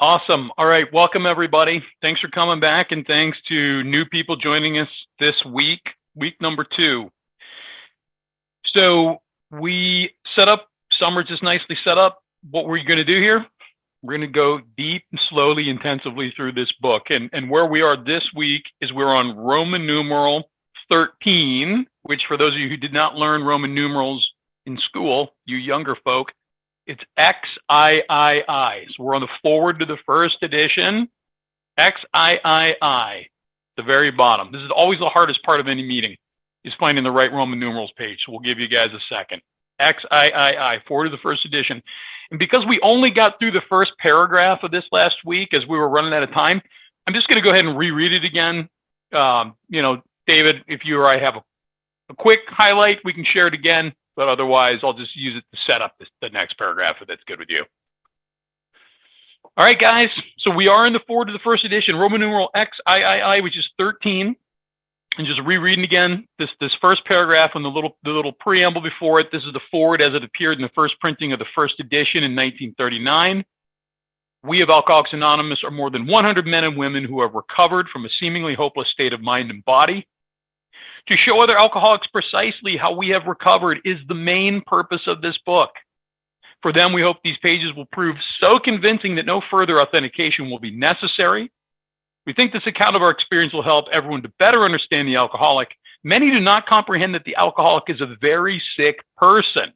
Awesome. All right. Welcome, everybody. Thanks for coming back, and thanks to new people joining us this week, week number 2. So we set up, summer just nicely set up. What we're going to do here, we're going to go deep, slowly, intensively through this book. And where we are this week is we're on Roman numeral 13, which for those of you who did not learn Roman numerals in school, you younger folk, it's XIII. So we're on the forward to the first edition. XIII, the very bottom. This is always the hardest part of any meeting, is finding the right Roman numerals page. So we'll give you guys a second. XIII, forward to the first edition. And because we only got through the first paragraph of this last week as we were running out of time, I'm just going to go ahead and reread it again. David, if you or I have a quick highlight, we can share it again. But otherwise, I'll just use it to set up the next paragraph if that's good with you. All right, guys. So we are in the forward to the first edition, Roman numeral XIII, which is 13. And just rereading again this first paragraph and the little preamble before it. This is the forward as it appeared in the first printing of the first edition in 1939. We of Alcoholics Anonymous are more than 100 men and women who have recovered from a seemingly hopeless state of mind and body. To show other alcoholics precisely how we have recovered is the main purpose of this book. For them, we hope these pages will prove so convincing that no further authentication will be necessary. We think this account of our experience will help everyone to better understand the alcoholic. Many do not comprehend that the alcoholic is a very sick person.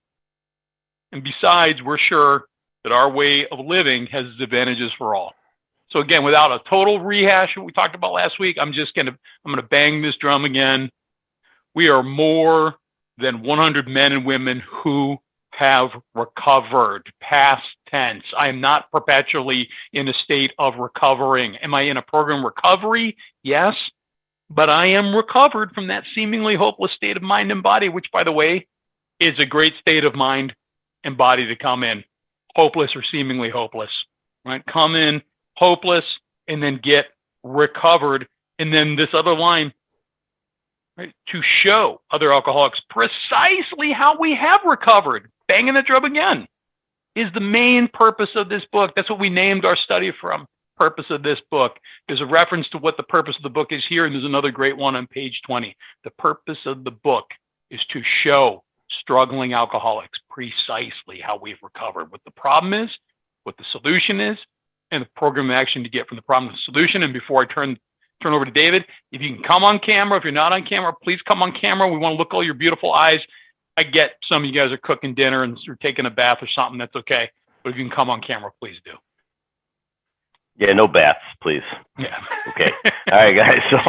And besides, we're sure that our way of living has its advantages for all. So again, without a total rehash of what we talked about last week, I'm going to bang this drum again. We are more than 100 men and women who have recovered, past tense. I am not perpetually in a state of recovering. Am I in a program recovery? Yes, but I am recovered from that seemingly hopeless state of mind and body, which, by the way, is a great state of mind and body to come in. Hopeless or seemingly hopeless, right? Come in hopeless and then get recovered. And then this other line, right, to show other alcoholics precisely how we have recovered, banging the drum again, is the main purpose of this book. That's what we named our study from, purpose of this book. There's a reference to what the purpose of the book is here, and there's another great one on page 20. The purpose of the book is to show struggling alcoholics precisely how we've recovered, what the problem is, what the solution is, and the program of action to get from the problem to the solution. And before I turn over to David, if you can come on camera, if you're not on camera, please come on camera. We want to look at all your beautiful eyes. I get some of you guys are cooking dinner and you're taking a bath or something. That's okay. But if you can come on camera, please do. Yeah, no baths, please. Yeah. Okay. All right, guys. So,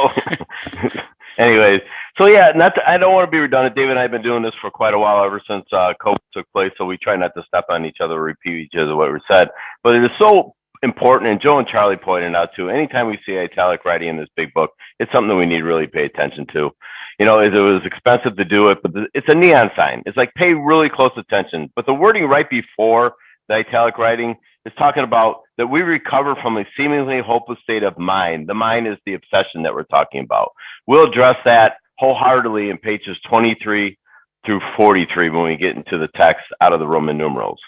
anyways, I don't want to be redundant. David and I have been doing this for quite a while, ever since COVID took place. So we try not to step on each other or repeat each other what was said. But it is so important, and Joe and Charlie pointed out too, anytime we see italic writing in this big book, it's something that we need to really pay attention to. It was expensive to do it, but it's a neon sign. It's like, pay really close attention. But the wording right before the italic writing is talking about that we recover from a seemingly hopeless state of mind. The mind is the obsession that we're talking about. We'll address that wholeheartedly in pages 23 through 43 when we get into the text out of the Roman numerals.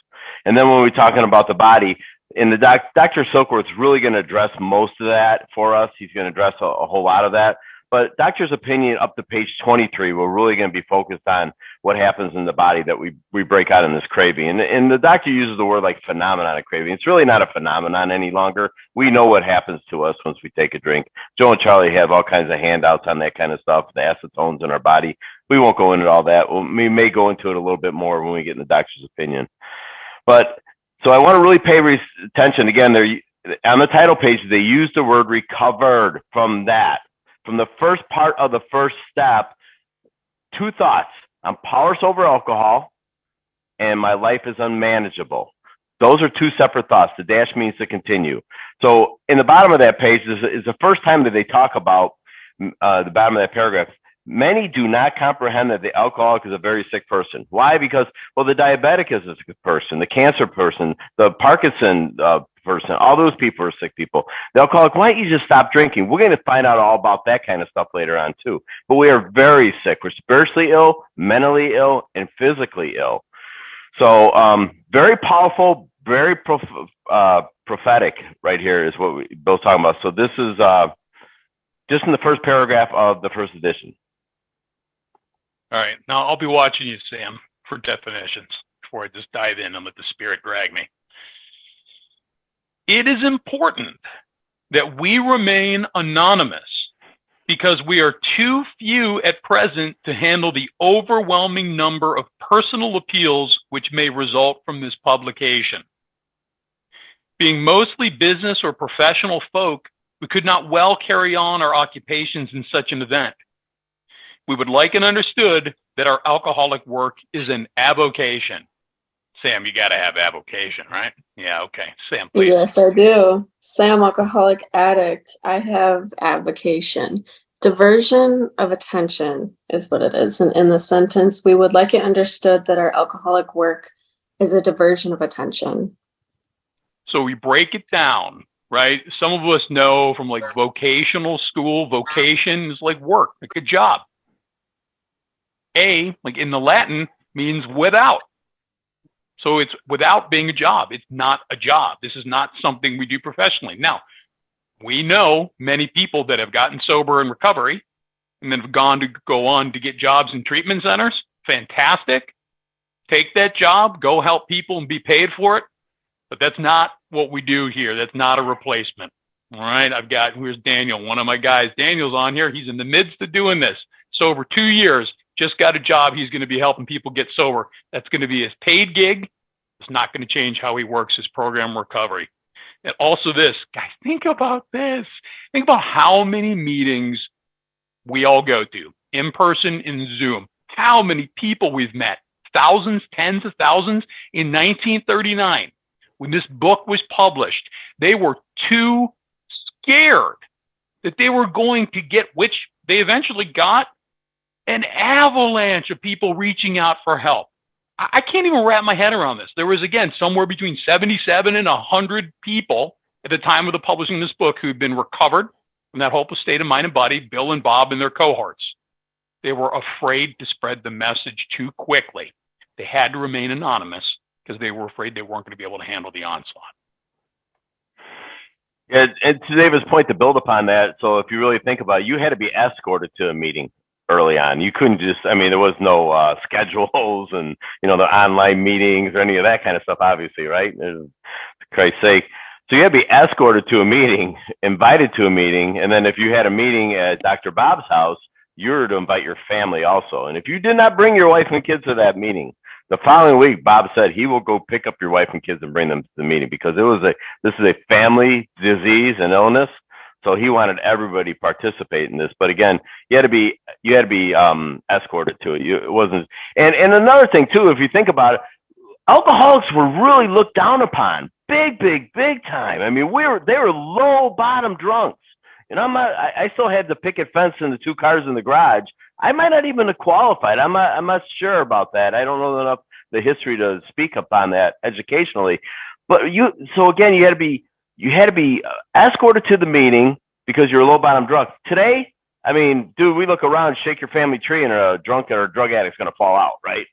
And then when we're talking about the body, and Dr. Silkworth's really going to address most of that for us. He's going to address a whole lot of that. But Doctor's opinion up to page 23, we're really going to be focused on what happens in the body that we break out in this craving. And the doctor uses the word like phenomenon of craving. It's really not a phenomenon any longer. We know what happens to us once we take a drink. Joe and Charlie have all kinds of handouts on that kind of stuff, the acetones in our body. We won't go into all that. We may go into it a little bit more when we get in the doctor's opinion. But so I want to really pay attention. Again, on the title page, they use the word recovered from that. From the first part of the first step, 2 thoughts. I'm powerless over alcohol, and my life is unmanageable. Those are 2 separate thoughts. The dash means to continue. So in the bottom of that page is the first time that they talk about the bottom of that paragraph. Many do not comprehend that the alcoholic is a very sick person. Why? Because, the diabetic is a sick person, the cancer person, the Parkinson person, all those people are sick people. The alcoholic, why don't you just stop drinking? We're going to find out all about that kind of stuff later on too. But we are very sick. We're spiritually ill, mentally ill, and physically ill. So very powerful very prophetic right here is what Bill's talking about. So this is just in the first paragraph of the first edition. All right. Now I'll be watching you, Sam, for definitions before I just dive in and let the spirit drag me. It is important that we remain anonymous because we are too few at present to handle the overwhelming number of personal appeals which may result from this publication. Being mostly business or professional folk, we could not well carry on our occupations in such an event. We would like and understood that our alcoholic work is an avocation. Sam, you got to have avocation, right? Yeah, okay. Sam, please. Yes, I do. Sam, alcoholic addict. I have avocation. Diversion of attention is what it is. And in the sentence, we would like it understood that our alcoholic work is a diversion of attention. So we break it down, right? Some of us know from like vocational school, vocation is like work, like a job. Like in the Latin, means without. So it's without being a job. It's not a job. This is not something we do professionally. Now, we know many people that have gotten sober in recovery and then have go on to get jobs in treatment centers. Fantastic. Take that job, go help people and be paid for it. But that's not what we do here. That's not a replacement. All right. Here's Daniel, one of my guys. Daniel's on here. He's in the midst of doing this. Sober 2 years, just got a job. He's going to be helping people get sober. That's going to be his paid gig. It's not going to change how he works his program recovery. And also this, guys, think about this. Think about how many meetings we all go to, in person, in Zoom. How many people we've met. Thousands, tens of thousands. In 1939, when this book was published, they were too scared that they were going to get, which they eventually got, an avalanche of people reaching out for help. I can't even wrap my head around this. There was, again, somewhere between 77 and 100 people at the time of the publishing of this book who had been recovered from that hopeless state of mind and body, Bill and Bob and their cohorts. They were afraid to spread the message too quickly. They had to remain anonymous because they were afraid they weren't going to be able to handle the onslaught. Yeah, and to David's point, to build upon that, so if you really think about it, you had to be escorted to a meeting early on. You couldn't just, there was no schedules and, the online meetings or any of that kind of stuff, obviously, right? For Christ's sake. So you had to be escorted to a meeting, invited to a meeting, and then if you had a meeting at Dr. Bob's house, you were to invite your family also. And if you did not bring your wife and kids to that meeting, the following week, Bob said he will go pick up your wife and kids and bring them to the meeting because this is a family disease and illness. So he wanted everybody to participate in this. But again, you had to be escorted to it. It wasn't. And another thing too, if you think about it, alcoholics were really looked down upon, big time. They were low bottom drunks. And I still had the picket fence and the 2 cars in the garage. I might not even have qualified. I'm not sure about that. I don't know enough the history to speak upon that educationally. But so again, you had to be escorted to the meeting because you're a low bottom drunk. Today, dude, we look around, shake your family tree, and a drunk or a drug addict's going to fall out, right?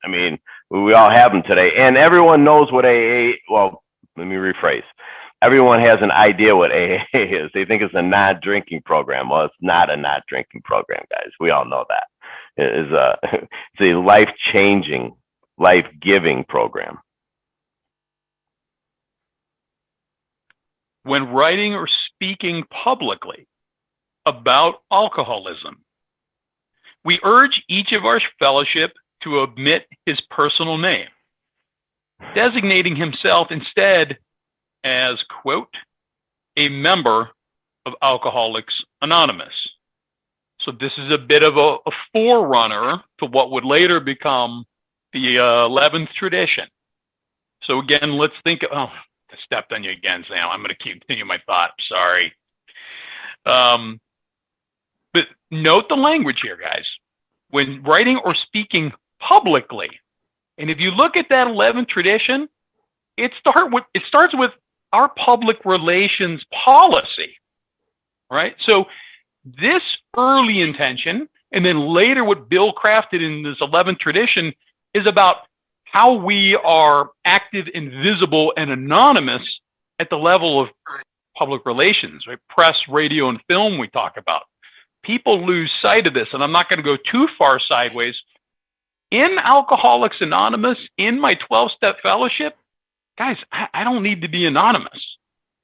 We all have them today, and everyone knows what AA. Well, let me rephrase. Everyone has an idea what AA is. They think it's a non-drinking program. Well, it's not a non-drinking program, guys. We all know that. It's a life-changing, life-giving program. When writing or speaking publicly about alcoholism, we urge each of our fellowship to omit his personal name, designating himself instead as, quote, a member of Alcoholics Anonymous. So this is a bit of a forerunner to what would later become the 11th tradition. So again, let's think, I stepped on you again, Sam. I'm going to continue my thought. Sorry. But note the language here, guys. When writing or speaking publicly, and if you look at that 11th tradition, it starts with our public relations policy, right? So this early intention, and then later what Bill crafted in this 11th tradition, is about how we are active and visible and anonymous at the level of public relations, right? Press, radio, and film we talk about. People lose sight of this, and I'm not going to go too far sideways. In Alcoholics Anonymous, in my 12-step fellowship, guys, I don't need to be anonymous.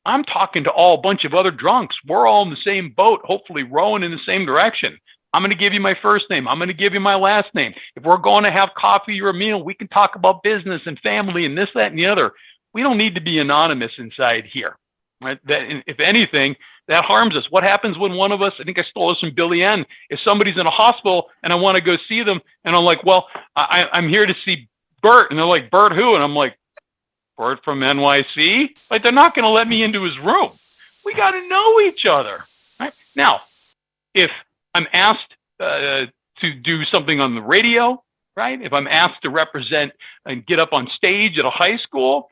I'm talking to a bunch of other drunks. We're all in the same boat, hopefully rowing in the same direction. I'm going to give you my first name. I'm going to give you my last name. If we're going to have coffee or a meal, we can talk about business and family and this, that, and the other. We don't need to be anonymous inside here. Right? That, if anything, that harms us. What happens when one of us, I think I stole this from Billy N., if somebody's in a hospital and I want to go see them, and I'm like, well, I'm here to see Bert. And they're like, Bert who? And I'm like, Bert from NYC? Like, they're not going to let me into his room. We got to know each other. Right? Now, if I'm asked to do something on the radio, right? If I'm asked to represent and get up on stage at a high school,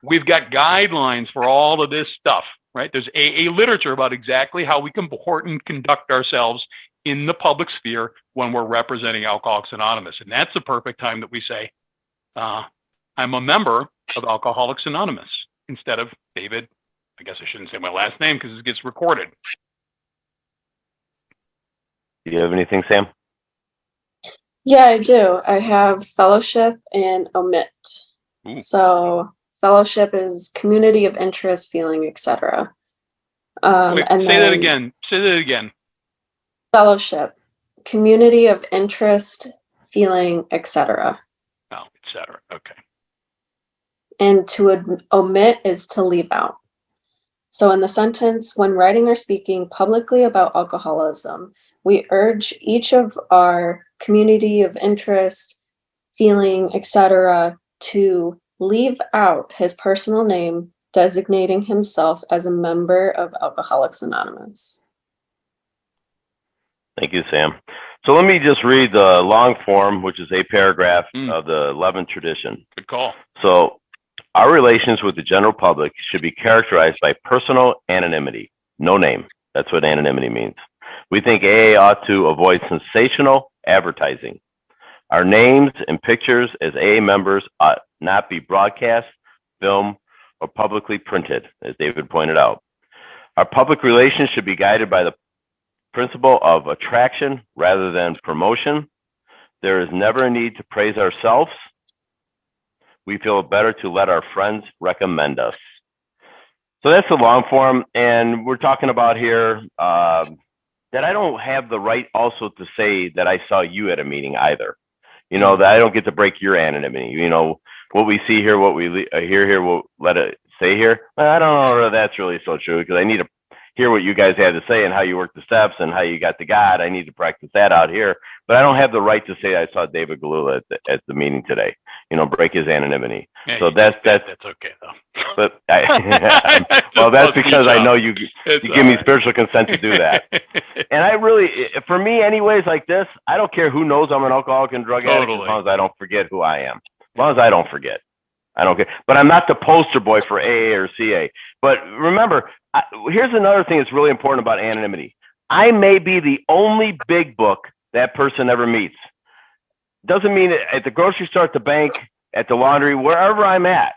we've got guidelines for all of this stuff, right? There's AA literature about exactly how we comport and conduct ourselves in the public sphere when we're representing Alcoholics Anonymous. And that's the perfect time that we say, I'm a member of Alcoholics Anonymous, instead of David. I guess I shouldn't say my last name because it gets recorded. Do you have anything, Sam? Yeah, I do. I have fellowship and omit. Ooh. So fellowship is community of interest, feeling, etc. Wait, And say then that again. Say that again. fellowship, community of interest, feeling, etc. Oh, etc. Okay. And to omit is to leave out. So in the sentence, when writing or speaking publicly about alcoholism, we urge each of our community of interest, feeling, etc., to leave out his personal name, designating himself as a member of Alcoholics Anonymous. Thank you, Sam. So let me just read the long form, which is a paragraph of the 11th tradition. Good call. So our relations with the general public should be characterized by personal anonymity. No name. That's what anonymity means. We think AA ought to avoid sensational advertising. Our names and pictures as AA members ought not be broadcast, filmed, or publicly printed, as David pointed out. Our public relations should be guided by the principle of attraction rather than promotion. There is never a need to praise ourselves. We feel better to let our friends recommend us. So that's the long form, and we're talking about here that I don't have the right also to say that I saw you at a meeting either. You know, that I don't get to break your anonymity. You know, what we see here, what we hear here, we'll let it say here. I don't know if that's really so true, because I need to hear what you guys had to say and how you work the steps and how you got to God. I need to practice that out here. But I don't have the right to say I saw David Galula at the meeting today. You know, break his anonymity. Yeah, so that's okay though. But well, that's because I know you give me spiritual consent to do that. And I really, for me, anyways, like this, I don't care who knows I'm an alcoholic and drug addict, as long as I don't forget who I am. As long as I don't forget, I don't care. But I'm not the poster boy for AA or CA. But remember, here's another thing that's really important about anonymity. I may be the only big book that person ever meets. Doesn't mean at the grocery store, at the bank, at the laundry, wherever I'm at.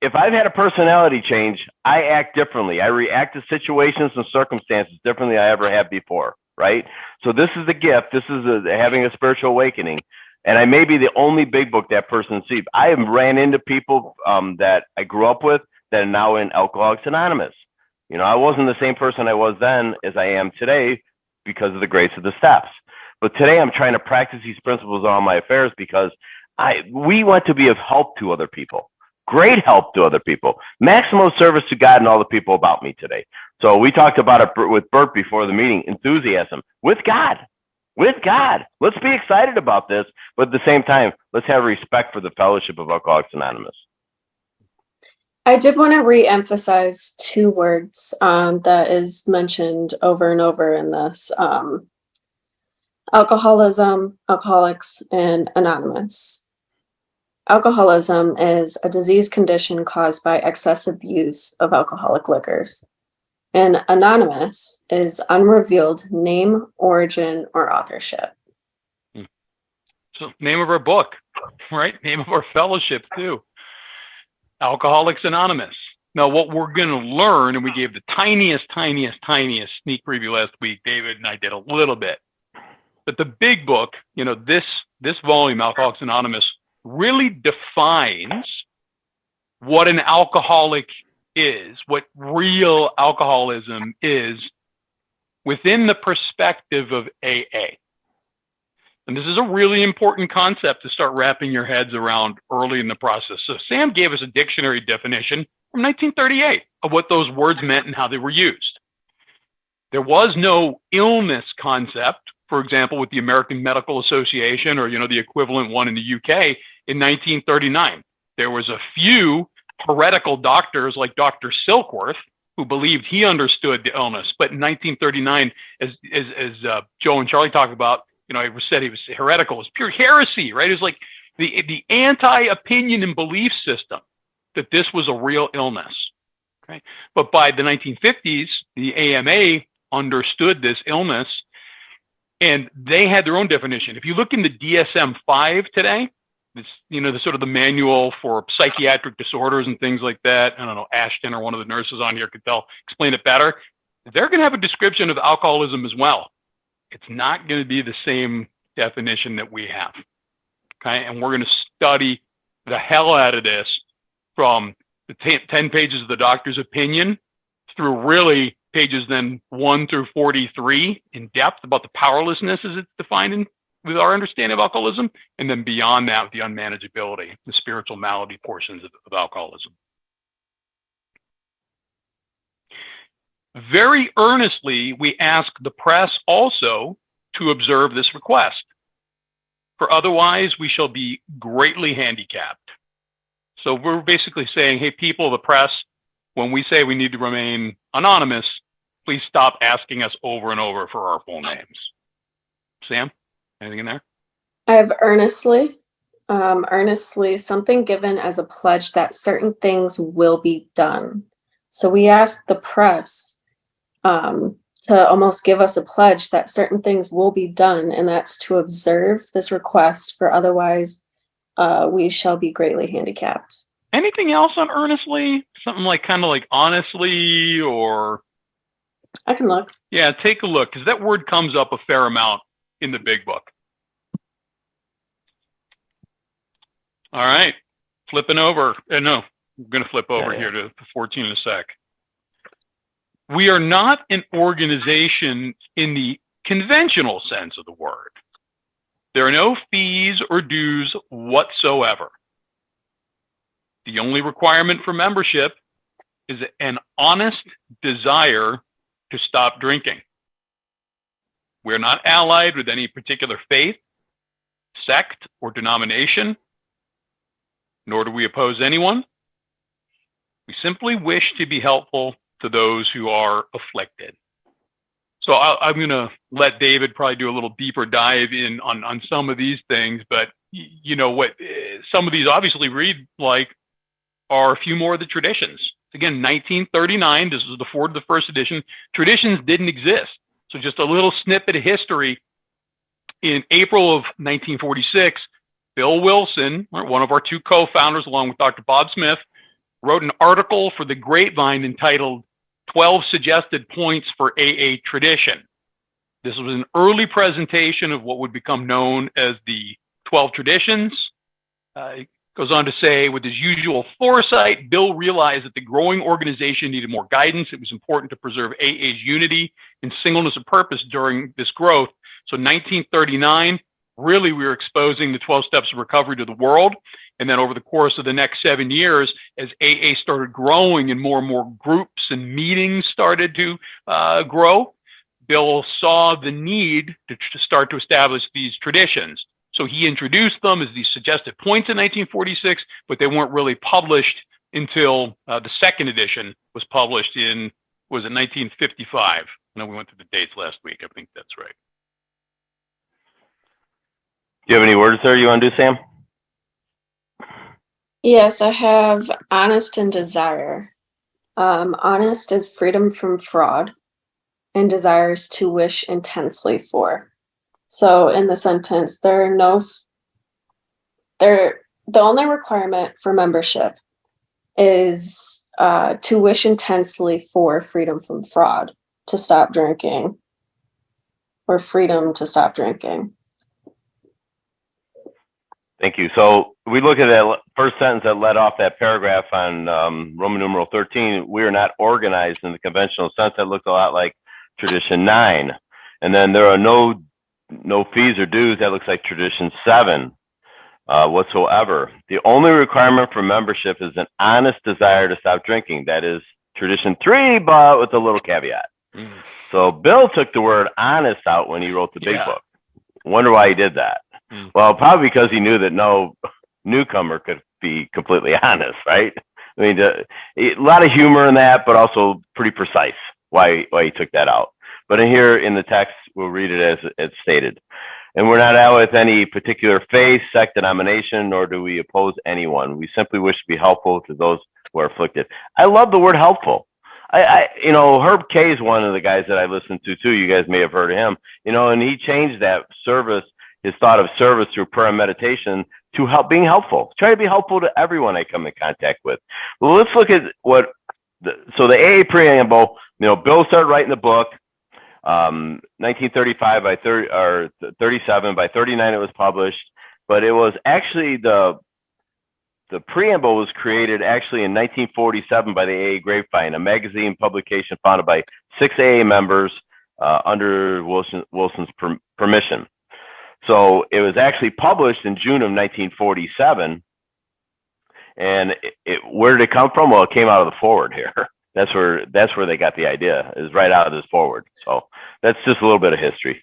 If I've had a personality change, I act differently. I react to situations and circumstances differently than I ever have before, right? So this is the gift. This is having a spiritual awakening. And I may be the only big book that person sees. I have ran into people that I grew up with that are now in Alcoholics Anonymous. You know, I wasn't the same person I was then as I am today because of the grace of the steps. But today I'm trying to practice these principles in all my affairs because we want to be of help to other people. Great help to other people. Maximum service to God and all the people about me today. So we talked about it with Bert before the meeting, enthusiasm with God. With God. Let's be excited about this, but at the same time, let's have respect for the fellowship of Alcoholics Anonymous. I did want to re-emphasize two words that is mentioned over and over in this. Alcoholism, alcoholics, and anonymous. Alcoholism is a disease condition caused by excessive use of alcoholic liquors. And anonymous is unrevealed name, origin, or authorship. So the name of our book, right? Name of our fellowship too. Alcoholics Anonymous. Now, what we're going to learn, and we gave the tiniest sneak preview last week. David and I did a little bit, but the big book, this volume, Alcoholics Anonymous, really defines what an alcoholic is, what real alcoholism is within the perspective of AA. And this is a really important concept to start wrapping your heads around early in the process. So Sam gave us a dictionary definition from 1938 of what those words meant and how they were used. There was no illness concept, for example, with the American Medical Association or, the equivalent one in the UK in 1939. There was a few heretical doctors like Dr. Silkworth who believed he understood the illness. But in 1939, as Joe and Charlie talked about, it was said he was heretical. It was pure heresy, right? It was like the anti-opinion and belief system that this was a real illness. Okay, but by the 1950s, the AMA understood this illness, and they had their own definition. If you look in the DSM-5 today, it's the sort of the manual for psychiatric disorders and things like that. I don't know, Ashton or one of the nurses on here could explain it better. They're going to have a description of alcoholism as well. It's not going to be the same definition that we have. Okay, and we're going to study the hell out of this from the 10 pages of the doctor's opinion through really pages then 1 through 43 in depth about the powerlessness as it's defined with our understanding of alcoholism, and then beyond that with the unmanageability, the spiritual malady portions of alcoholism. Very earnestly, we ask the press also to observe this request, for otherwise we shall be greatly handicapped. So we're basically saying, hey, people of the press, when we say we need to remain anonymous, please stop asking us over and over for our full names. Sam, anything in there? I have earnestly, something given as a pledge that certain things will be done. So we ask the press to almost give us a pledge that certain things will be done, and that's to observe this request, for otherwise we shall be greatly handicapped. Anything else on earnestly? Something like kind of like honestly, or? I can look. Yeah, take a look, because that word comes up a fair amount in the big book. All right, flipping over. No, I'm going to flip over here to 14 in a sec. We are not an organization in the conventional sense of the word. There are no fees or dues whatsoever. The only requirement for membership is an honest desire to stop drinking. We're not allied with any particular faith, sect, or denomination, nor do we oppose anyone. We simply wish to be helpful to those who are afflicted. So I'm going to let David probably do a little deeper dive in on some of these things, but what some of these obviously read like are a few more of the traditions. Again, 1939, this was before the first edition. Traditions didn't exist. So just a little snippet of history. In April of 1946, Bill Wilson, one of our two co-founders, along with Dr. Bob Smith, wrote an article for the Grapevine entitled 12 Suggested Points for AA Tradition. This was an early presentation of what would become known as the 12 Traditions. It goes on to say, with his usual foresight, Bill realized that the growing organization needed more guidance. It was important to preserve AA's unity and singleness of purpose during this growth. So 1939, really we were exposing the 12 steps of recovery to the world. And then over the course of the next 7 years, as AA started growing and more groups and meetings started to grow, Bill saw the need to start to establish these traditions. So he introduced them as these suggested points in 1946, but they weren't really published until the second edition was published in, was it 1955? I know we went through the dates last week. I think that's right. Do you have any words there you want to do, Sam? Yes, I have honest and desire. Honest is freedom from fraud, and desires to wish intensely for. So in the sentence, there are no The only requirement for membership is to wish intensely for freedom from fraud, to stop drinking, or freedom to stop drinking. Thank you. So we look at that first sentence that led off that paragraph on Roman numeral 13. We are not organized in the conventional sense. That looks a lot like tradition 9. And then there are no fees or dues. That looks like tradition 7 whatsoever. The only requirement for membership is an honest desire to stop drinking. That is tradition 3, but with a little caveat. So Bill took the word honest out when he wrote the big book. Wonder why he did that. Well, probably because he knew that no newcomer could be completely honest, right? I mean, a lot of humor in that, but also pretty precise why he took that out. But in here in the text, we'll read it as it's stated. And we're not out with any particular faith, sect, denomination, nor do we oppose anyone. We simply wish to be helpful to those who are afflicted. I love the word helpful. Herb K is one of the guys that I listen to too. You guys may have heard of him, and he changed that service, his thought of service through prayer and meditation to being helpful. Try to be helpful to everyone I come in contact with. Well, let's look at the AA preamble, Bill started writing the book, 1935 by 37, by 39 it was published, but it was actually the preamble was created actually in 1947 by the AA Grapevine, a magazine publication founded by 6 AA members under Wilson's permission. So it was actually published in June of 1947. And where did it come from? Well, it came out of the forward here. That's where they got the idea, is right out of this forward. So that's just a little bit of history.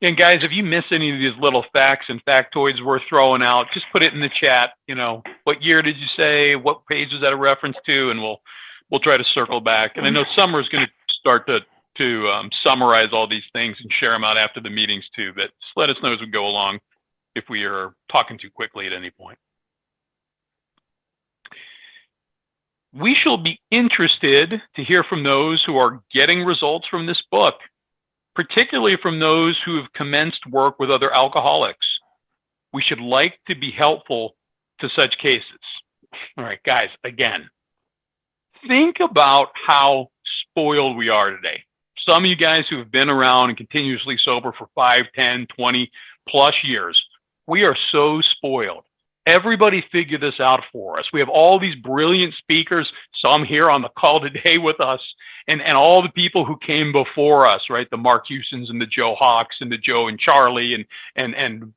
And guys, if you miss any of these little facts and factoids we're throwing out, just put it in the chat. What year did you say? What page was that a reference to? And we'll try to circle back. And I know Summer's going to start to summarize all these things and share them out after the meetings too. But just let us know as we go along if we are talking too quickly at any point. We shall be interested to hear from those who are getting results from this book, particularly from those who have commenced work with other alcoholics. We should like to be helpful to such cases. All right, guys, again, think about how spoiled we are today. Some of you guys who have been around and continuously sober for 5, 10, 20 plus years, we are so spoiled. Everybody figured this out for us. We have all these brilliant speakers, some here on the call today with us, and all the people who came before us, right? The Mark Hewsons and the Joe Hawks and the Joe and Charlie and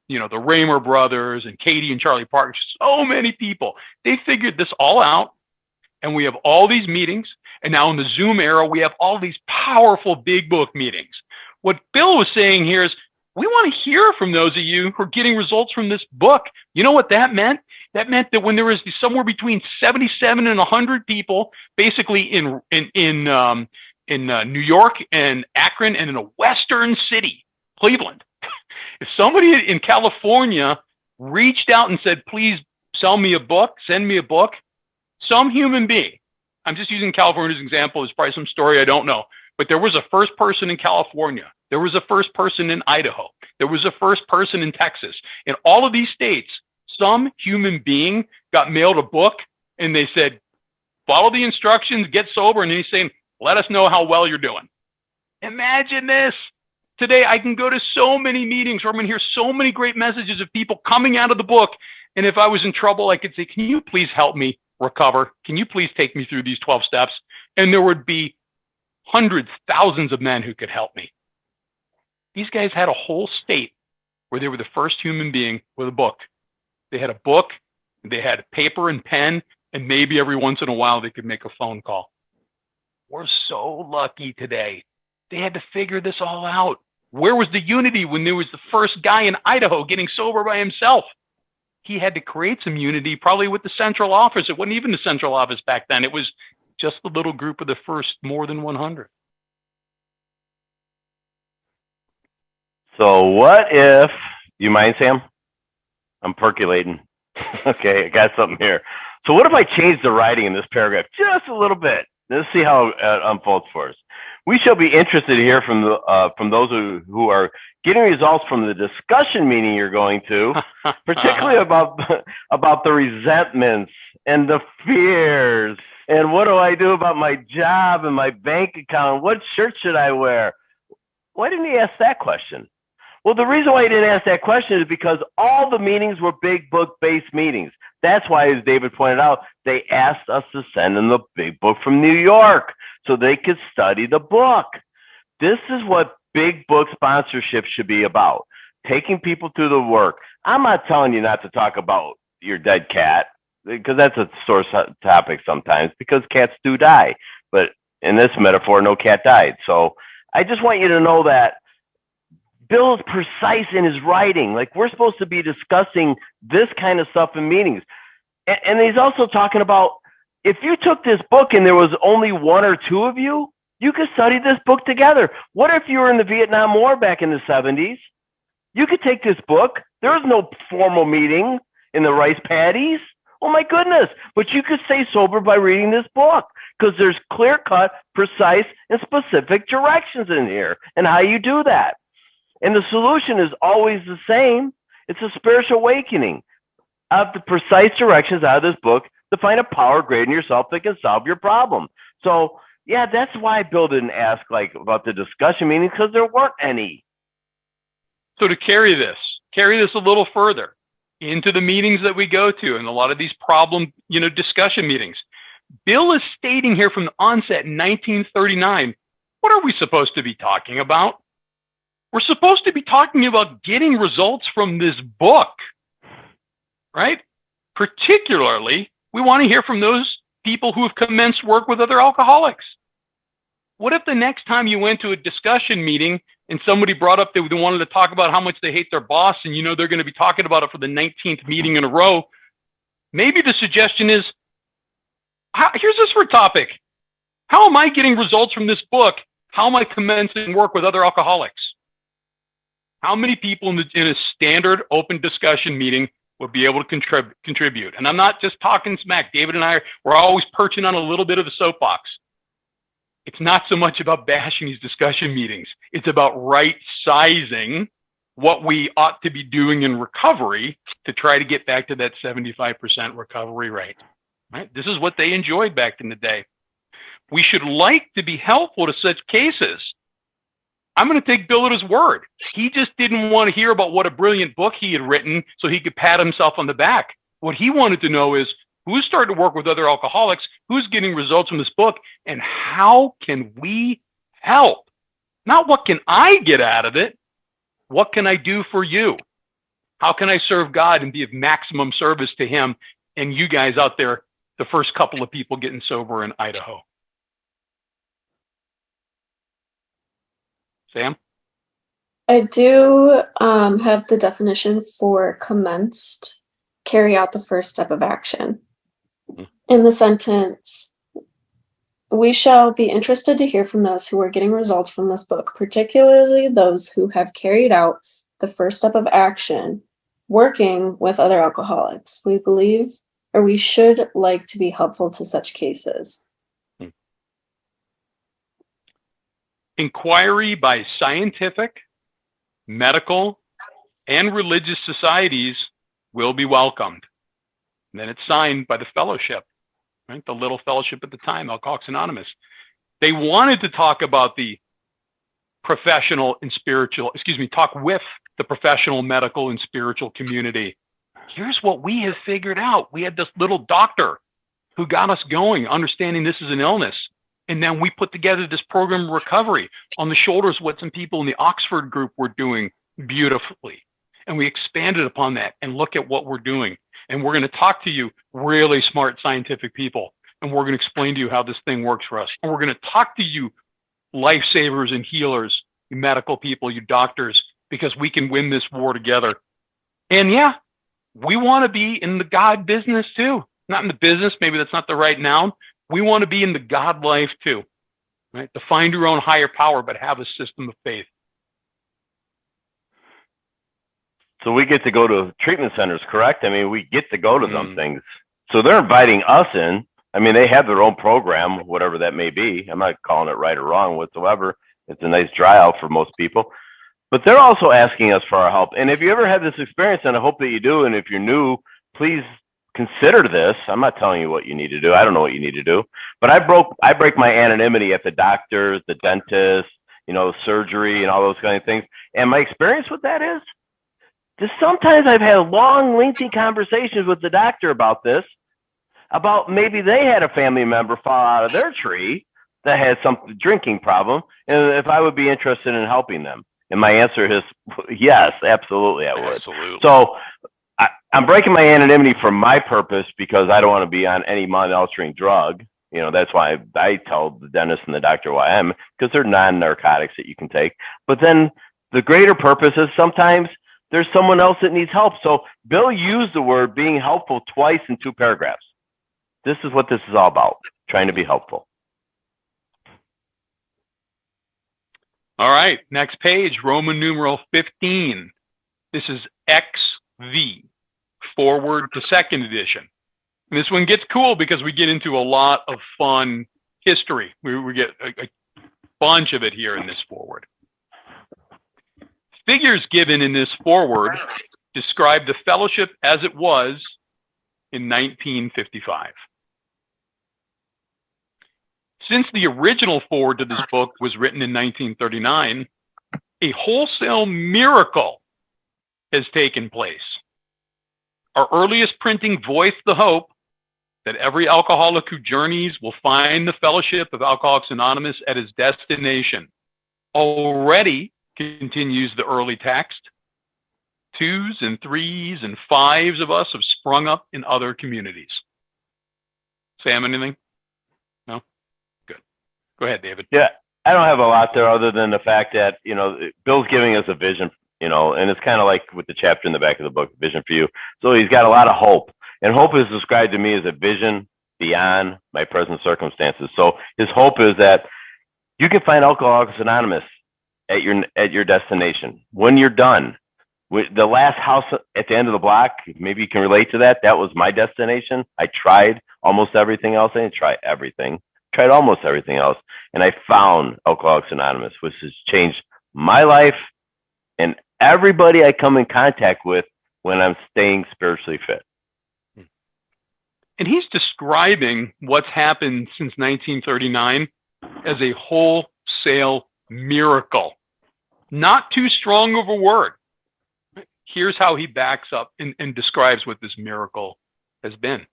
the Raymer brothers and Katie and Charlie Parker. So many people. They figured this all out, and we have all these meetings. And now in the Zoom era, we have all these powerful big book meetings. What Bill was saying here is, we want to hear from those of you who are getting results from this book. You know what that meant? That meant that when there was somewhere between 77 and 100 people, basically in New York and Akron and in a western city, Cleveland, if somebody in California reached out and said, please sell me a book, send me a book, some human being, I'm just using California as an example, there's probably some story I don't know, but there was a first person in California. There was a first person in Idaho. There was a first person in Texas. In all of these states, some human being got mailed a book and they said, follow the instructions, get sober. And then he's saying, let us know how well you're doing. Imagine this. Today, I can go to so many meetings where I'm going to hear so many great messages of people coming out of the book. And if I was in trouble, I could say, can you please help me recover? Can you please take me through these 12 steps? And there would be hundreds, thousands of men who could help me. These guys had a whole state where they were the first human being with a book. They had a book, they had paper and pen, and maybe every once in a while they could make a phone call. We're so lucky today. They had to figure this all out. Where was the unity when there was the first guy in Idaho getting sober by himself? He had to create some unity, probably with the central office. It wasn't even the central office back then. It was just the little group of the first more than 100. So what if, you mind, Sam? I'm percolating. Okay, I got something here. So what if I change the writing in this paragraph just a little bit? Let's see how it unfolds for us. We shall be interested to hear from those who are getting results from the discussion meeting you're going to, particularly about the resentments and the fears. And what do I do about my job and my bank account? What shirt should I wear? Why didn't he ask that question? Well, the reason why he didn't ask that question is because all the meetings were big book-based meetings. That's why, as David pointed out, they asked us to send them the big book from New York so they could study the book. This is what big book sponsorship should be about, taking people through the work. I'm not telling you not to talk about your dead cat, because that's a sore topic sometimes, because cats do die. But in this metaphor, no cat died. So I just want you to know that Bill is precise in his writing. Like, we're supposed to be discussing this kind of stuff in meetings. And he's also talking about, if you took this book and there was only one or two of you, you could study this book together. What if you were in the Vietnam War back in the 70s? You could take this book. There was no formal meeting in the rice paddies. Oh my goodness. But you could stay sober by reading this book, because there's clear-cut, precise, and specific directions in here and how you do that. And the solution is always the same. It's a spiritual awakening of the precise directions out of this book to find a power greater than yourself that can solve your problem. So, yeah, that's why Bill didn't ask about the discussion meetings, because there weren't any. So to carry this a little further into the meetings that we go to and a lot of these problem, discussion meetings, Bill is stating here from the onset in 1939, what are we supposed to be talking about? We're supposed to be talking about getting results from this book, right? Particularly, we want to hear from those people who have commenced work with other alcoholics. What if the next time you went to a discussion meeting and somebody brought up they wanted to talk about how much they hate their boss, and they're going to be talking about it for the 19th meeting in a row? Maybe the suggestion is, here's this for a topic. How am I getting results from this book? How am I commencing work with other alcoholics? How many people in a standard open discussion meeting would be able to contribute? And I'm not just talking smack. David and we're always perching on a little bit of a soapbox. It's not so much about bashing these discussion meetings. It's about right-sizing what we ought to be doing in recovery to try to get back to that 75% recovery rate. Right? This is what they enjoyed back in the day. We should like to be helpful to such cases. I'm going to take Bill at his word. He just didn't want to hear about what a brilliant book he had written so he could pat himself on the back. What he wanted to know is, who's starting to work with other alcoholics, who's getting results from this book, and how can we help? Not what can I get out of it, what can I do for you? How can I serve God and be of maximum service to him and you guys out there, the first couple of people getting sober in Idaho? Sam? I do have the definition for commenced, carry out the first step of action. In the sentence, we shall be interested to hear from those who are getting results from this book, particularly those who have carried out the first step of action, working with other alcoholics. We believe, or we should like to be helpful to such cases. Inquiry by scientific, medical, and religious societies will be welcomed. And then it's signed by the fellowship, right? The little fellowship at the time, Alcoholics Anonymous. They wanted to talk about the professional and spiritual, talk with the professional, medical, and spiritual community. Here's what we have figured out. We had this little doctor who got us going, understanding this is an illness. And then we put together this program of recovery on the shoulders of what some people in the Oxford group were doing beautifully. And we expanded upon that and look at what we're doing. And we're going to talk to you really smart scientific people. And we're going to explain to you how this thing works for us. And we're going to talk to you lifesavers and healers, you medical people, you doctors, because we can win this war together. And yeah, we want to be in the God business too. Not in the business, maybe that's not the right noun. We want to be in the God life too, right? To find your own higher power, but have a system of faith. So we get to go to treatment centers, correct? I mean, we get to go to some things. So they're inviting us in. I mean, they have their own program, whatever that may be. I'm not calling it right or wrong whatsoever. It's a nice dry out for most people. But they're also asking us for our help. And if you ever had this experience, and I hope that you do, and if you're new, please consider this. I'm not telling you what you need to do. I don't know what you need to do. But I break my anonymity at the doctors, the dentist, surgery and all those kind of things. And my experience with that is just sometimes I've had long, lengthy conversations with the doctor about this, about maybe they had a family member fall out of their tree that had some drinking problem, and if I would be interested in helping them. And my answer is yes, absolutely I would. Absolutely. So I'm breaking my anonymity for my purpose because I don't want to be on any mind-altering drug. That's why I tell the dentist and the doctor who I am, because they're non-narcotics that you can take. But then the greater purpose is sometimes there's someone else that needs help. So Bill used the word being helpful twice in 2 paragraphs. This is what this is all about, trying to be helpful. All right, next page, Roman numeral 15. This is XV, forward to second edition. And this one gets cool because we get into a lot of fun history. We get a bunch of it here in this forward. Figures given in this forward describe the fellowship as it was in 1955. Since the original forward to this book was written in 1939, a wholesale miracle has taken place. Our earliest printing voiced the hope that every alcoholic who journeys will find the fellowship of Alcoholics Anonymous at his destination. Already, continues the early text, 2s and 3s and 5s of us have sprung up in other communities. Sam, anything? No? Good. Go ahead, David. Yeah, I don't have a lot there other than the fact that, Bill's giving us a vision, and it's kind of like with the chapter in the back of the book, Vision for You. So he's got a lot of hope. And hope is described to me as a vision beyond my present circumstances. So his hope is that you can find Alcoholics Anonymous at your destination. When you're done, with the last house at the end of the block, maybe you can relate to that. That was my destination. I tried almost everything else. I didn't try everything. Tried almost everything else. And I found Alcoholics Anonymous, which has changed my life and everybody I come in contact with when I'm staying spiritually fit. And he's describing what's happened since 1939 as a wholesale miracle. Not too strong of a word. Here's how he backs up and describes what this miracle has been.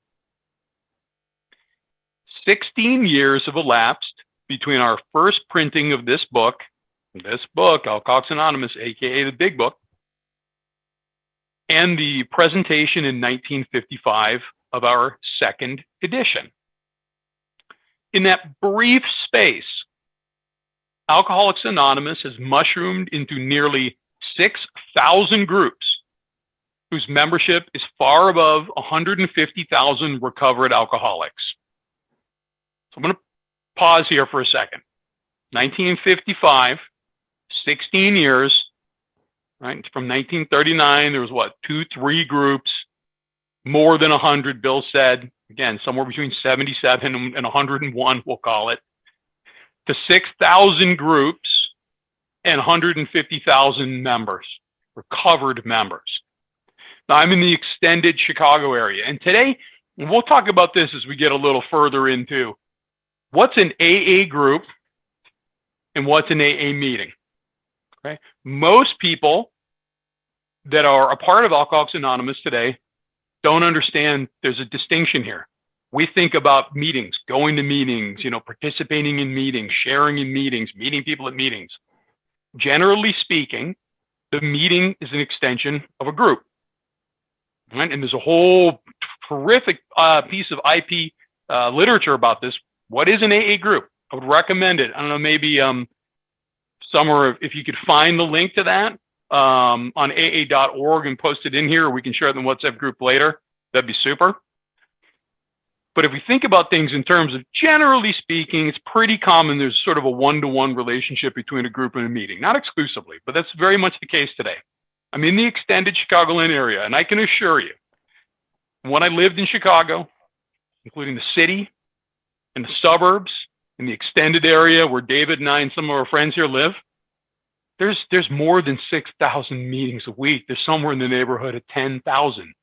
16 years have elapsed between our first printing of this book, Alcoholics Anonymous, aka the Big Book, and the presentation in 1955 of our second edition. In that brief space, Alcoholics Anonymous has mushroomed into nearly 6,000 groups whose membership is far above 150,000 recovered alcoholics. So I'm going to pause here for a second. 1955, 16 years, right? From 1939, there was 2-3 groups, more than 100, Bill said, again, somewhere between 77 and 101, we'll call it, to 6,000 groups and 150,000 members, recovered members. Now, I'm in the extended Chicago area, and today, we'll talk about this as we get a little further into what's an AA group and what's an AA meeting. Okay? Most people that are a part of Alcoholics Anonymous today don't understand there's a distinction here. We think about meetings, going to meetings, participating in meetings, sharing in meetings, meeting people at meetings. Generally speaking, the meeting is an extension of a group. Right? And there's a whole terrific piece of IP literature about this. What is an AA group? I would recommend it. I don't know, maybe somewhere, if you could find the link to that on AA.org and post it in here, or we can share it in the WhatsApp group later. That'd be super. But if we think about things in terms of generally speaking, it's pretty common there's sort of a one-to-one relationship between a group and a meeting. Not exclusively, but that's very much the case today. I'm in the extended Chicagoland area, and I can assure you, when I lived in Chicago, including the city, in the suburbs, in the extended area where David and I and some of our friends here live, there's more than 6,000 meetings a week. There's somewhere in the neighborhood of 10,000.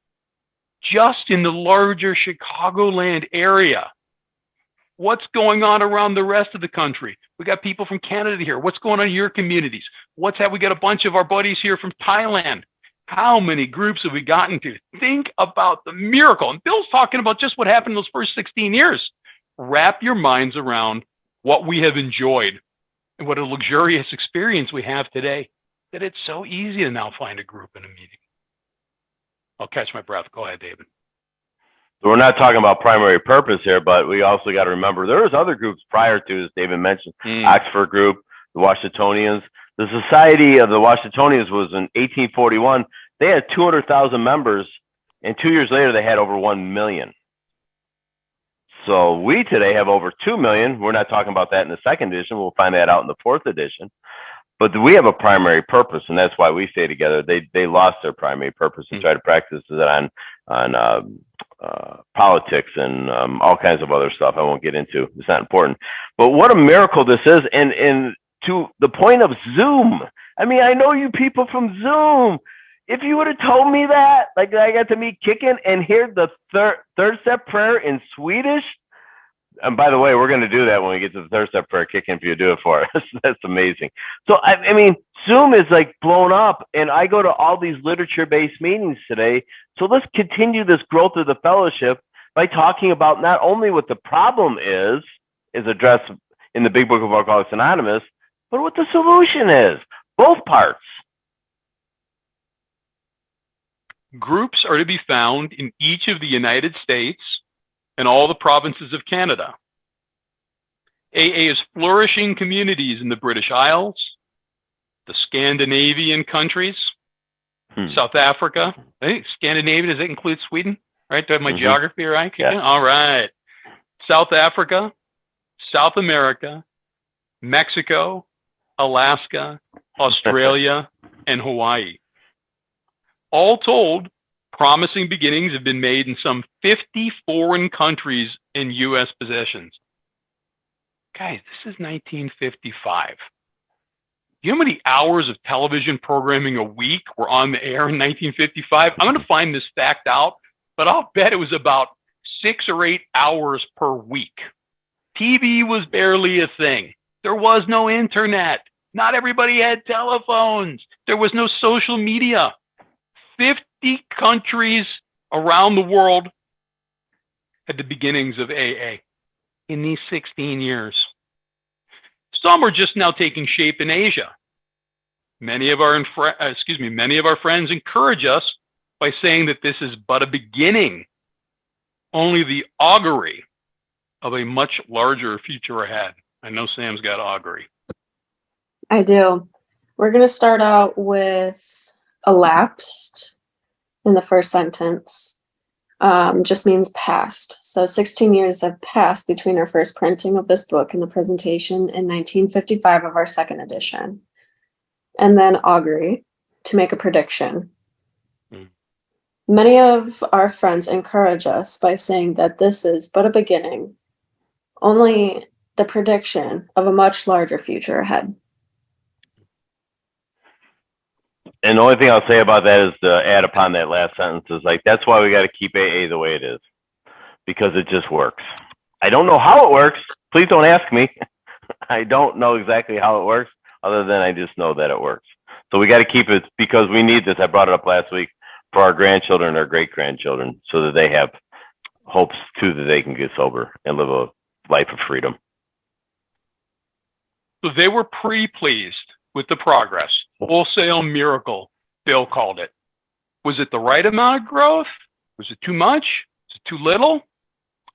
Just in the larger Chicagoland area. What's going on around the rest of the country? We got people from Canada here. What's going on in your communities? We got a bunch of our buddies here from Thailand. How many groups have we gotten to? Think about the miracle. And Bill's talking about just what happened in those first 16 years. Wrap your minds around what we have enjoyed and what a luxurious experience we have today, that it's so easy to now find a group in a meeting. I'll catch my breath. Go ahead, David. So we're not talking about primary purpose here, but we also got to remember there was other groups prior to, as David mentioned, Oxford Group, the Washingtonians. The Society of the Washingtonians was in 1841. They had 200,000 members, and 2 years later they had over 1 million. So we today have over 2 million. We're not talking about that in the second edition. We'll find that out in the fourth edition. But we have a primary purpose, and that's why we stay together. They lost their primary purpose and try to practice it on politics and all kinds of other stuff I won't get into. It's not important. But what a miracle this is. And to the point of Zoom. I mean, I know you people from Zoom. If you would have told me that, like I got to meet Kicken and hear the third step prayer in Swedish. And by the way, we're going to do that when we get to the third step prayer. Kicken, if you do it for us. That's amazing. So, I mean, Zoom is like blown up, and I go to all these literature-based meetings today. So let's continue this growth of the fellowship by talking about not only what the problem is addressed in the Big Book of Alcoholics Anonymous, but what the solution is. Both parts. Groups are to be found in each of the United States and all the provinces of Canada. AA is flourishing communities in the British Isles, the Scandinavian countries, South Africa. I think Scandinavia, does that include Sweden? Right? Do I have my geography right? Yeah. All right. South Africa, South America, Mexico, Alaska, Australia, and Hawaii. All told, promising beginnings have been made in some 50 foreign countries and U.S. possessions. Guys, this is 1955. Do you know how many hours of television programming a week were on the air in 1955? I'm going to find this fact out, but I'll bet it was about 6 or 8 hours per week. TV was barely a thing. There was no internet. Not everybody had telephones. There was no social media. 50 countries around the world had the beginnings of AA in these 16 years. Some are just now taking shape in Asia. Many of our friends encourage us by saying that this is but a beginning, only the augury of a much larger future ahead. I know Sam's got augury. I do. We're going to start out with elapsed in the first sentence. Just means past. So 16 years have passed between our first printing of this book and the presentation in 1955 of our second edition. And then augury, to make a prediction. Many of our friends encourage us by saying that this is but a beginning, only the prediction of a much larger future ahead. And the only thing I'll say about that is to add upon that last sentence is like, that's why we got to keep AA the way it is, because it just works. I don't know how it works. Please don't ask me. I don't know exactly how it works, other than I just know that it works. So we got to keep it, because we need this. I brought it up last week for our grandchildren and our great-grandchildren, so that they have hopes too that they can get sober and live a life of freedom. So they were pleased with the progress. Wholesale miracle, Bill called it. Was it the right amount of growth? Was it too much? Was it too little?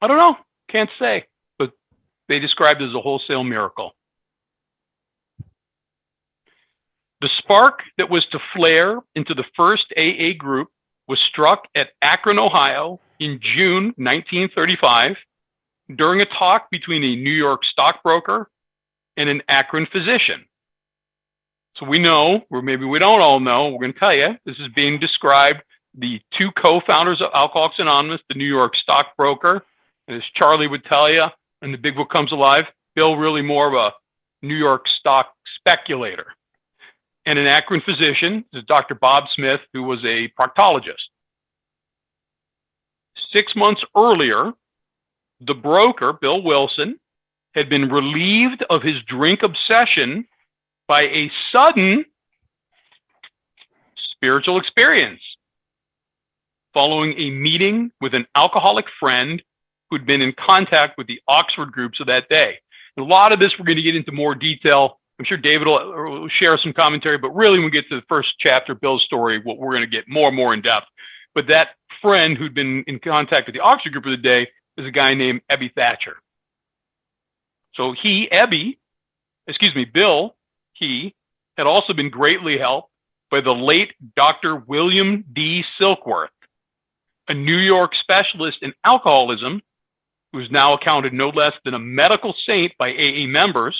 I don't know. Can't say. But they described it as a wholesale miracle. The spark that was to flare into the first AA group was struck at Akron, Ohio in June 1935 during a talk between a New York stockbroker and an Akron physician. So we know, or maybe we don't all know, we're going to tell you, this is being described, the two co-founders of Alcoholics Anonymous, the New York stockbroker, and as Charlie would tell you, and the big book comes alive. Bill really more of a New York stock speculator. And an Akron physician is Dr. Bob Smith, who was a proctologist. 6 months earlier, the broker, Bill Wilson, had been relieved of his drink obsession by a sudden spiritual experience following a meeting with an alcoholic friend who'd been in contact with the Oxford groups of that day. And a lot of this we're going to get into more detail. I'm sure David will share some commentary, but really when we get to the first chapter, Bill's story, we're going to get more and more in depth. But that friend who'd been in contact with the Oxford group of the day is a guy named Ebby Thatcher. So Bill, he had also been greatly helped by the late Dr. William D. Silkworth, a New York specialist in alcoholism, who's now accounted no less than a medical saint by AA members,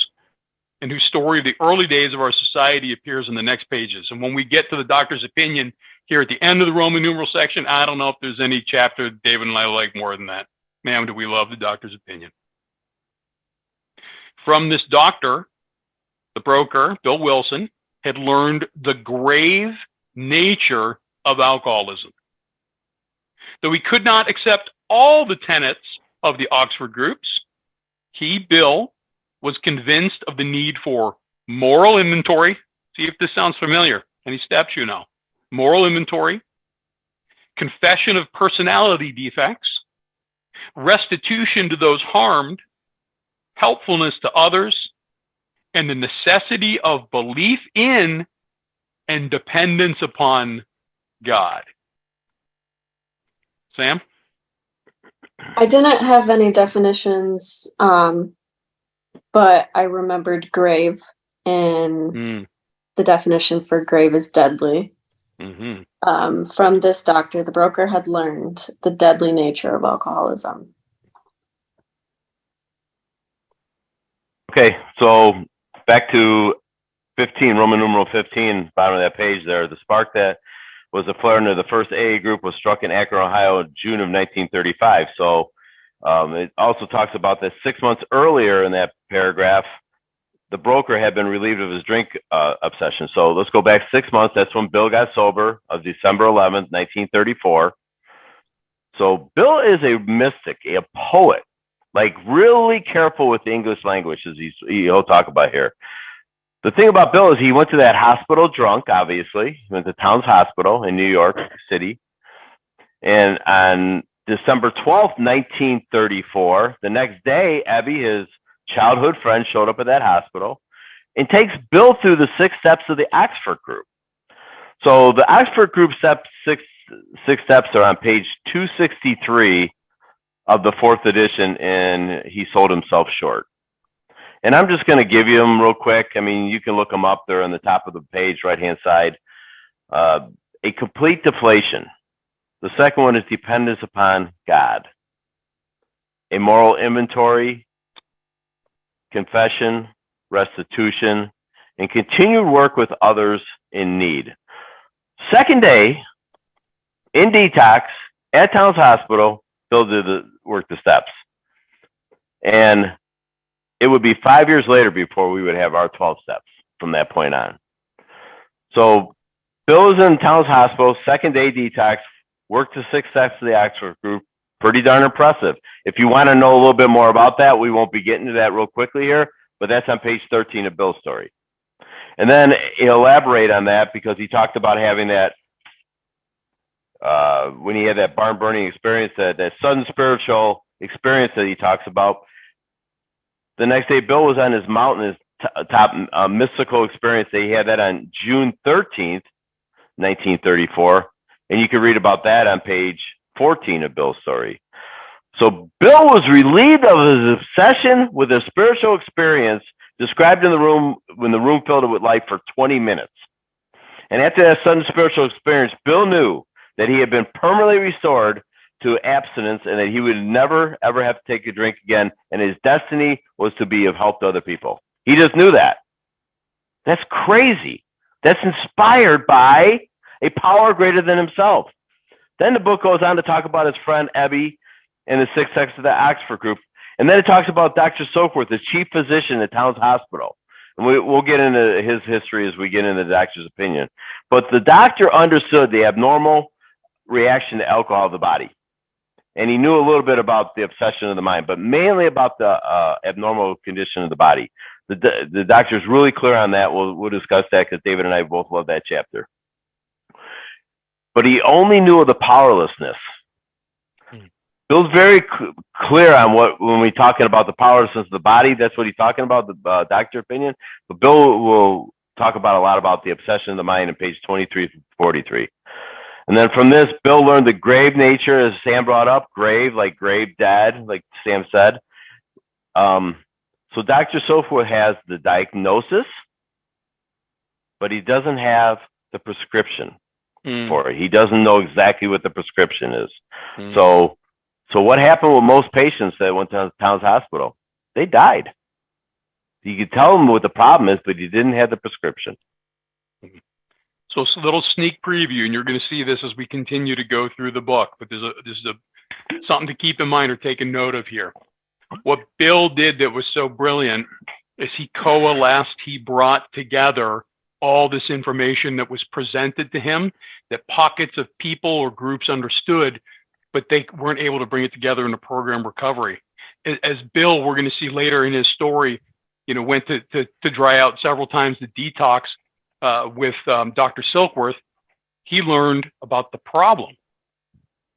and whose story of the early days of our society appears in the next pages. And when we get to the doctor's opinion here at the end of the Roman numeral section, I don't know if there's any chapter David and I like more than that. Man, do we love the doctor's opinion. From this doctor, the broker, Bill Wilson, had learned the grave nature of alcoholism. Though he could not accept all the tenets of the Oxford groups, Bill, was convinced of the need for moral inventory. See if this sounds familiar. Any steps you know? Moral inventory, confession of personality defects, restitution to those harmed, helpfulness to others, and the necessity of belief in and dependence upon God. Sam? I didn't have any definitions, but I remembered grave, and the definition for grave is deadly. Mm-hmm. From this doctor, the broker had learned the deadly nature of alcoholism. Okay, so back to 15, Roman numeral 15, bottom of that page there. The spark that was the flare into the first AA group was struck in Akron, Ohio, in June of 1935. So it also talks about that 6 months earlier in that paragraph, the broker had been relieved of his drink obsession. So let's go back 6 months. That's when Bill got sober, of December 11th, 1934. So Bill is a mystic, a poet, like really careful with the English language, as he'll talk about here. The thing about Bill is he went to that hospital drunk, obviously. He went to Towns Hospital in New York City. And on December 12th, 1934, the next day, Abby, his childhood friend, showed up at that hospital and takes Bill through the 6 steps of the Oxford group. So the Oxford group six steps are on page 263 of the 4th edition, and he sold himself short. And I'm just going to give you them real quick. I mean, you can look them up. They're on the top of the page, right-hand side. A complete deflation. The second one is dependence upon God. A moral inventory, confession, restitution, and continued work with others in need. Second day, in detox, at Towns Hospital, Bill did work the steps. And it would be 5 years later before we would have our 12 steps from that point on. So Bill is in Towns Hospital, second day detox, worked the 6 steps of the Oxford group. Pretty darn impressive. If you want to know a little bit more about that, we won't be getting to that real quickly here, but that's on page 13 of Bill's story. And then he'll elaborate on that because he talked about having that, when he had that barn burning experience, that sudden spiritual experience that he talks about. The next day, Bill was on his mountain, his top mystical experience. He had that on June 13th, 1934. And you can read about that on page 14 of Bill's story. So Bill was relieved of his obsession with a spiritual experience described in the room when the room filled with light for 20 minutes. And after that sudden spiritual experience, Bill knew that he had been permanently restored to abstinence and that he would never, ever have to take a drink again. And his destiny was to be of help to other people. He just knew that. That's crazy. That's inspired by a power greater than himself. Then the book goes on to talk about his friend Ebby and the 6 steps of the Oxford group. And then it talks about Dr. Soakworth, the chief physician at Towns Hospital. And we'll get into his history as we get into the doctor's opinion. But the doctor understood the abnormal reaction to alcohol of the body. And he knew a little bit about the obsession of the mind, but mainly about the abnormal condition of the body. The doctor's really clear on that. We'll discuss that because David and I both love that chapter. But he only knew of the powerlessness. Bill's very clear on when we're talking about the powerlessness of the body. That's what he's talking about, the doctor opinion. But Bill will talk about a lot about the obsession of the mind on page 23 to 43. And then from this, Bill learned the grave nature, as Sam brought up, grave, like grave dead, like Sam said. So Dr. Soakworth has the diagnosis, but he doesn't have the prescription for it. He doesn't know exactly what the prescription is. So what happened with most patients that went to Towns Hospital? They died. You could tell them what the problem is, but he didn't have the prescription. So it's a little sneak preview, and you're going to see this as we continue to go through the book. But there's something to keep in mind or take a note of here. What Bill did that was so brilliant is he coalesced, he brought together all this information that was presented to him that pockets of people or groups understood, but they weren't able to bring it together in a program recovery. As Bill, we're going to see later in his story, went to dry out several times the detox with Dr. Silkworth, he learned about the problem,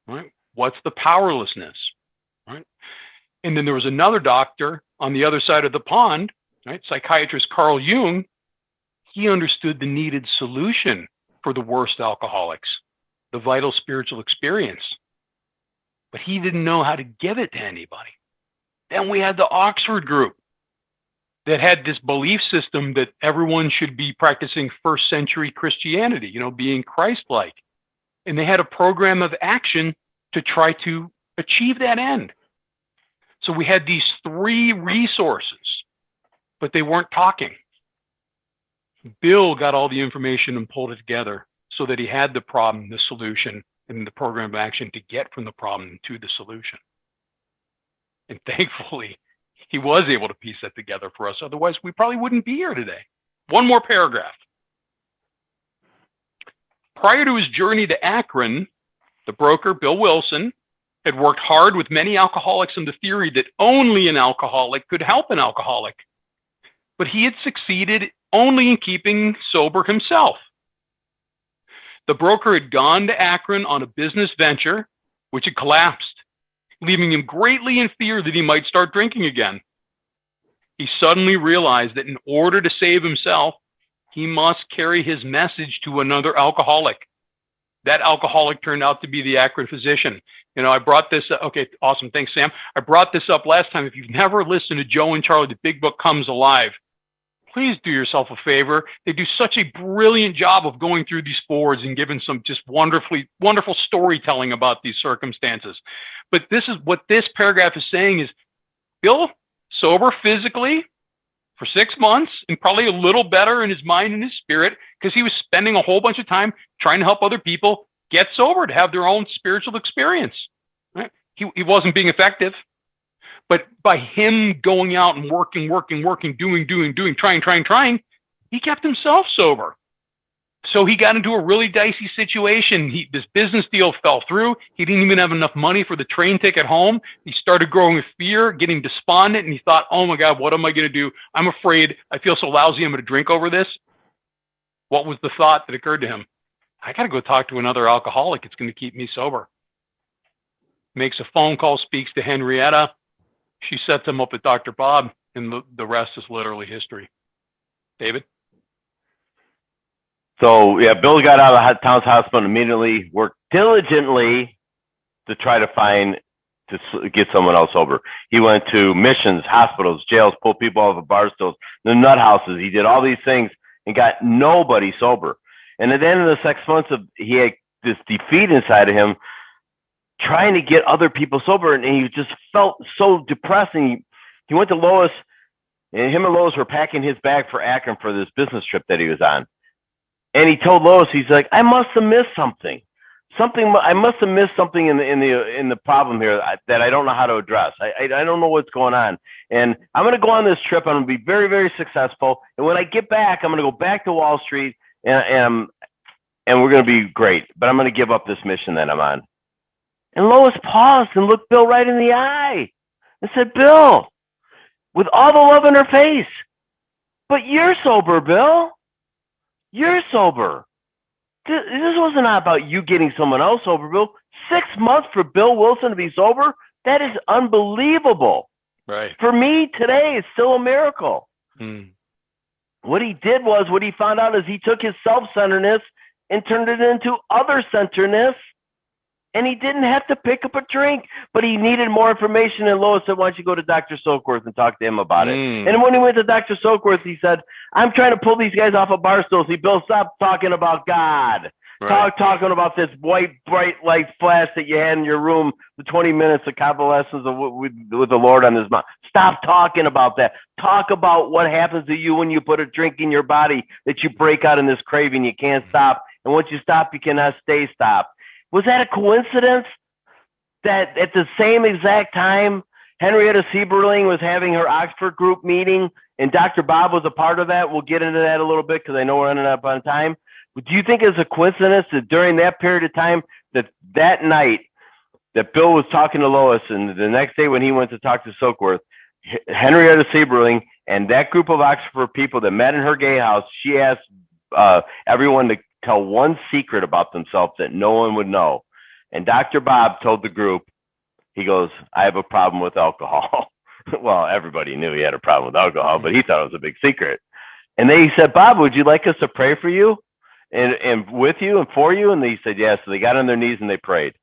right? What's the powerlessness, right? And then there was another doctor on the other side of the pond, right? Psychiatrist Carl Jung. He understood the needed solution for the worst alcoholics, the vital spiritual experience, but he didn't know how to give it to anybody. Then we had the Oxford group that had this belief system that everyone should be practicing first century Christianity, being Christ-like. And they had a program of action to try to achieve that end. So we had these three resources, but they weren't talking. Bill got all the information and pulled it together so that he had the problem, the solution, and the program of action to get from the problem to the solution. And thankfully, he was able to piece that together for us. Otherwise, we probably wouldn't be here today. One more paragraph. Prior to his journey to Akron, the broker, Bill Wilson, had worked hard with many alcoholics on the theory that only an alcoholic could help an alcoholic. But he had succeeded only in keeping sober himself. The broker had gone to Akron on a business venture, which had collapsed, leaving him greatly in fear that he might start drinking again. He suddenly realized that in order to save himself, he must carry his message to another alcoholic. That alcoholic turned out to be the Akron physician. I brought this up. Okay, awesome. Thanks, Sam. I brought this up last time. If you've never listened to Joe and Charlie, the Big Book Comes Alive, please do yourself a favor. They do such a brilliant job of going through these forwards and giving some just wonderful storytelling about these circumstances. But this is what this paragraph is saying is Bill, sober physically for 6 months and probably a little better in his mind and his spirit because he was spending a whole bunch of time trying to help other people get sober to have their own spiritual experience. Right? He wasn't being effective. But by him going out and working, doing, trying, he kept himself sober. So he got into a really dicey situation. This business deal fell through. He didn't even have enough money for the train ticket home. He started growing with fear, getting despondent, and he thought, oh my God, what am I going to do? I'm afraid. I feel so lousy. I'm going to drink over this. What was the thought that occurred to him? I got to go talk to another alcoholic. It's going to keep me sober. Makes a phone call, speaks to Henrietta. She sets him up with Dr. Bob, and the rest is literally history. David? So, yeah, Bill got out of Towns Hospital and immediately worked diligently to try to get someone else sober. He went to missions, hospitals, jails, pulled people off of bar stools, the nut houses. He did all these things and got nobody sober. And at the end of the 6 months, he had this defeat inside of him trying to get other people sober, and he just felt so depressing. He went to Lois, and him and Lois were packing his bag for Akron for this business trip that he was on. And he told Lois, he's like, I must have missed something. I must have missed something in the problem here that I don't know how to address. I don't know what's going on. And I'm going to go on this trip. I'm going to be very, very successful. And when I get back, I'm going to go back to Wall Street and we're going to be great. But I'm going to give up this mission that I'm on. And Lois paused and looked Bill right in the eye and said, Bill, with all the love in her face, but you're sober, Bill. You're sober. This wasn't about you getting someone else sober, Bill. 6 months for Bill Wilson to be sober? That is unbelievable. Right. For me, today, it's still a miracle. Mm. What he did was, what he found out is he took his self-centeredness and turned it into other-centeredness, and he didn't have to pick up a drink, but he needed more information, and Lois said, why don't you go to Dr. Silkworth and talk to him about it? And when he went to Dr. Silkworth, he said, I'm trying to pull these guys off of bar stools. He, Bill, stop talking about God. Right. Talking about this white, bright light flash that you had in your room, the 20 minutes of convalescence with the Lord on his mouth. Stop talking about that. Talk about what happens to you when you put a drink in your body, that you break out in this craving. You can't stop. And once you stop, you cannot stay stopped. Was that a coincidence that at the same exact time, Henrietta Sieberling was having her Oxford group meeting and Dr. Bob was a part of that? We'll get into that a little bit because I know we're running up on time. But do you think it's a coincidence that during that period of time, that night that Bill was talking to Lois and the next day when he went to talk to Silkworth, Henrietta Sieberling and that group of Oxford people that met in her gay house, she asked everyone to tell one secret about themselves that no one would know. And Dr. Bob told the group, he goes, I have a problem with alcohol. Well, everybody knew he had a problem with alcohol, but he thought it was a big secret. And they said, Bob, would you like us to pray for you and with you and for you? And he said, yes. So they got on their knees and they prayed.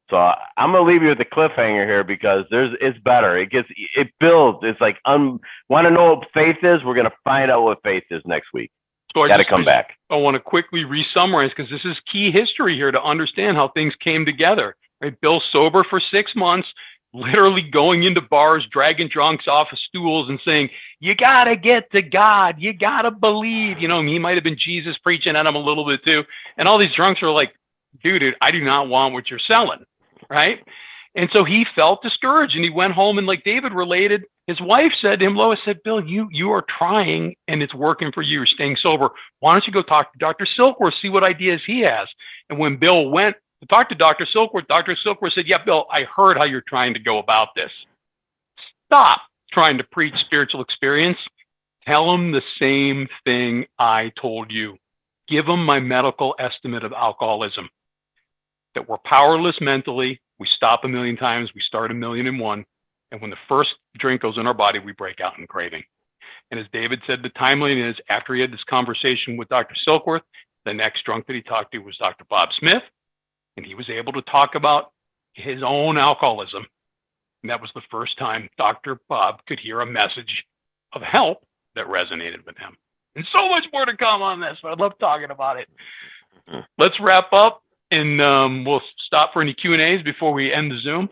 So I'm going to leave you with a cliffhanger here because it's better. It builds. It's like, want to know what faith is? We're going to find out what faith is next week. So got to come back. I want to quickly re-summarize because this is key history here to understand how things came together. Right? Bill sober for 6 months, literally going into bars, dragging drunks off of stools and saying, you got to get to God. You got to believe. You know, he might have been Jesus preaching at him a little bit too. And all these drunks are like, dude, I do not want what you're selling. Right. And so he felt discouraged and he went home and like David related, his wife said to him, Lois said, Bill, you are trying and it's working for you. You're staying sober. Why don't you go talk to Dr. Silkworth, see what ideas he has? And when Bill went to talk to Dr. Silkworth said, yeah, Bill, I heard how you're trying to go about this. Stop trying to preach spiritual experience. Tell him the same thing I told you. Give him my medical estimate of alcoholism. That we're powerless mentally. We stop 1 million times. We start 1,000,001. And when the first drink goes in our body, we break out in craving. And as David said, the timeline is after he had this conversation with Dr. Silkworth, the next drunk that he talked to was Dr. Bob Smith. And he was able to talk about his own alcoholism. And that was the first time Dr. Bob could hear a message of help that resonated with him. And so much more to come on this, but I love talking about it. Let's wrap up and we'll stop for any Q&As before we end the Zoom.